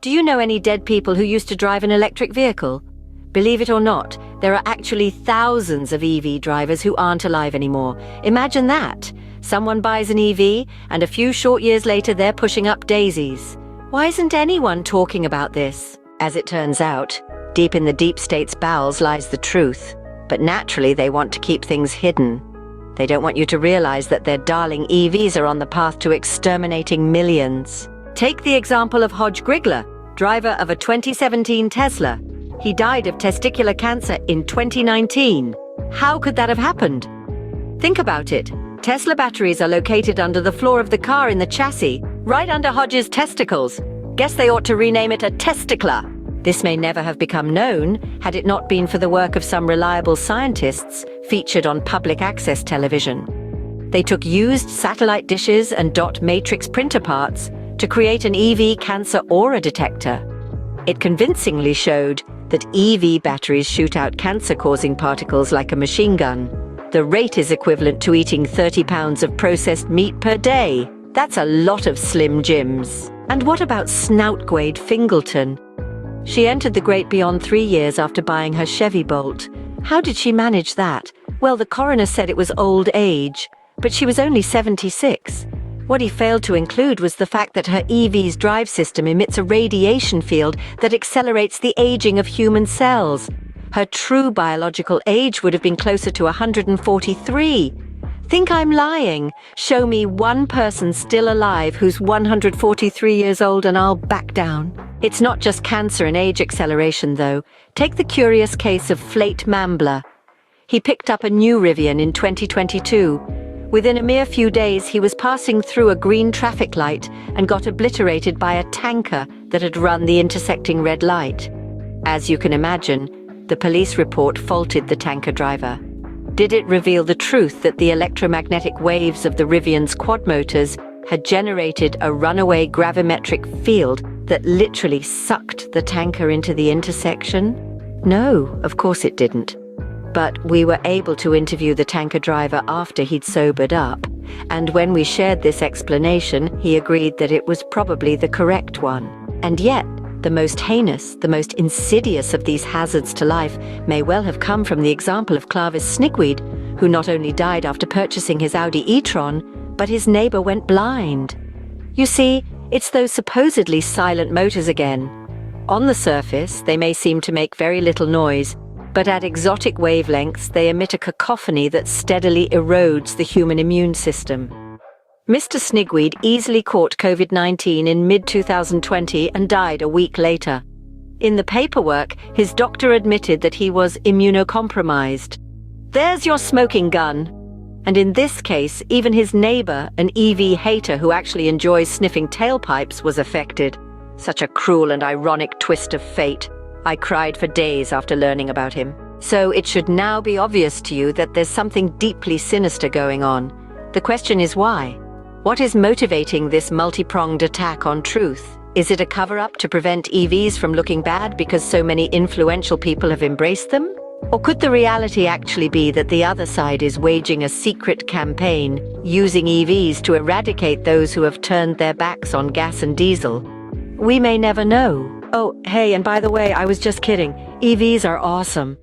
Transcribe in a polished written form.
Do you know any dead people who used to drive an electric vehicle? Believe it or not, there are actually thousands of EV drivers who aren't alive anymore. Imagine that. Someone buys an EV, and a few short years later they're pushing up daisies. Why isn't anyone talking about this? As it turns out, deep in the deep state's bowels lies the truth. But naturally they want to keep things hidden. They don't want you to realize that their darling EVs are on the path to exterminating millions. Take the example of Hodge Grigler, driver of a 2017 Tesla. He died of testicular cancer in 2019. How could that have happened? Think about it. Tesla batteries are located under the floor of the car in the chassis, right under Hodge's testicles. Guess they ought to rename it a testicler. This may never have become known had it not been for the work of some reliable scientists featured on public access television. They took used satellite dishes and dot matrix printer parts to create an EV cancer aura detector. It convincingly showed that EV batteries shoot out cancer-causing particles like a machine gun. The rate is equivalent to eating 30 pounds of processed meat per day. That's a lot of Slim Jims. And what about Snoutgwade Fingleton? She entered the great beyond 3 years after buying her Chevy Bolt. How did she manage that? Well, the coroner said it was old age, but she was only 76. What he failed to include was the fact that her EV's drive system emits a radiation field that accelerates the aging of human cells. Her true biological age would have been closer to 143. Think I'm lying? Show me one person still alive who's 143 years old and I'll back down. It's not just cancer and age acceleration, though. Take the curious case of Flate Mambler. He picked up a new Rivian in 2022. Within a mere few days, he was passing through a green traffic light and got obliterated by a tanker that had run the intersecting red light. As you can imagine, the police report faulted the tanker driver. Did it reveal the truth that the electromagnetic waves of the Rivian's quad motors had generated a runaway gravimetric field that literally sucked the tanker into the intersection? No, of course it didn't. But we were able to interview the tanker driver after he'd sobered up, and when we shared this explanation, he agreed that it was probably the correct one. And yet, the most heinous, the most insidious of these hazards to life may well have come from the example of Clavis Snigweed, who not only died after purchasing his Audi e-tron, but his neighbor went blind. You see, it's those supposedly silent motors again. On the surface, they may seem to make very little noise, but at exotic wavelengths, they emit a cacophony that steadily erodes the human immune system. Mr. Snigweed easily caught COVID-19 in mid-2020 and died a week later. In the paperwork, his doctor admitted that he was immunocompromised. There's your smoking gun. And in this case, even his neighbor, an EV hater who actually enjoys sniffing tailpipes, was affected. Such a cruel and ironic twist of fate. I cried for days after learning about him. So it should now be obvious to you that there's something deeply sinister going on. The question is why? What is motivating this multi-pronged attack on truth? Is it a cover-up to prevent EVs from looking bad because so many influential people have embraced them? Or could the reality actually be that the other side is waging a secret campaign, using EVs to eradicate those who have turned their backs on gas and diesel? We may never know. Oh, hey, and by the way, I was just kidding. EVs are awesome.